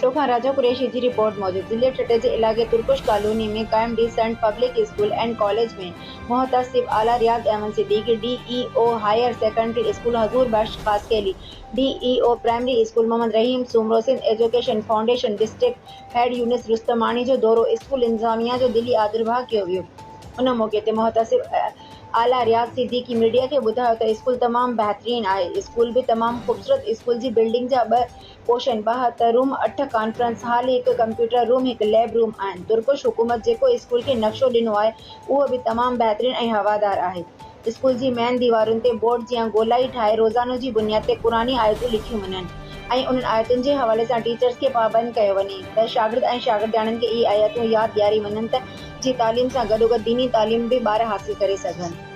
तोखां राजा कुरैशी जी रिपोर्ट मौजूद। ज़िले ठट्टे जे इलाक़े तुर्कुश कॉलोनी में क़ाइम decent public school and college में मुहतसिब आला Riyad Ahmed Siddiqui DEO higher secondary school Hazoor Bakhsh Khaskheli DEO primary school Mohammad Rahim Soomro Sindh education foundation district head Younis Rustamani जो दौरो स्कूल इंतजामिया जो दिली आदरभाह कयो वियो। उन मौक़े ते मुहतसिब आला रियाद सिद्दीकी मीडिया के ॿुधायो त स्कूल तमामु बहितरीन आहे। स्कूल भी तमामु ख़ूबसूरत। स्कूल जी बिल्डिंग जा 2 portion 72 room 8 conference hall 1 computer room 1 lab room आहिनि। तुर्कुश हुकूमत जेको स्कूल खे नक्शो ॾिनो आहे उहो भी तमामु बहितरीन ऐं हवादार आहे। स्कूल जी मेन दीवारुनि ते बोर्ड जियां गोलाई ठाहे रोज़ानो जी बुनियाद ते क़ुरानी आयतूं लिखियूं वञनि ऐं उन्हनि आयतुनि जे हवाले सां टीचर्स खे पाबंद कयो वञे त शागिर्द ऐं शागिर्दियाणियुनि खे इहे आयतूं यादि ॾियारी वञनि त जीअं तालीम सां गॾोगॾु दीनी तालीम भी ॿार हासिल करे सघनि।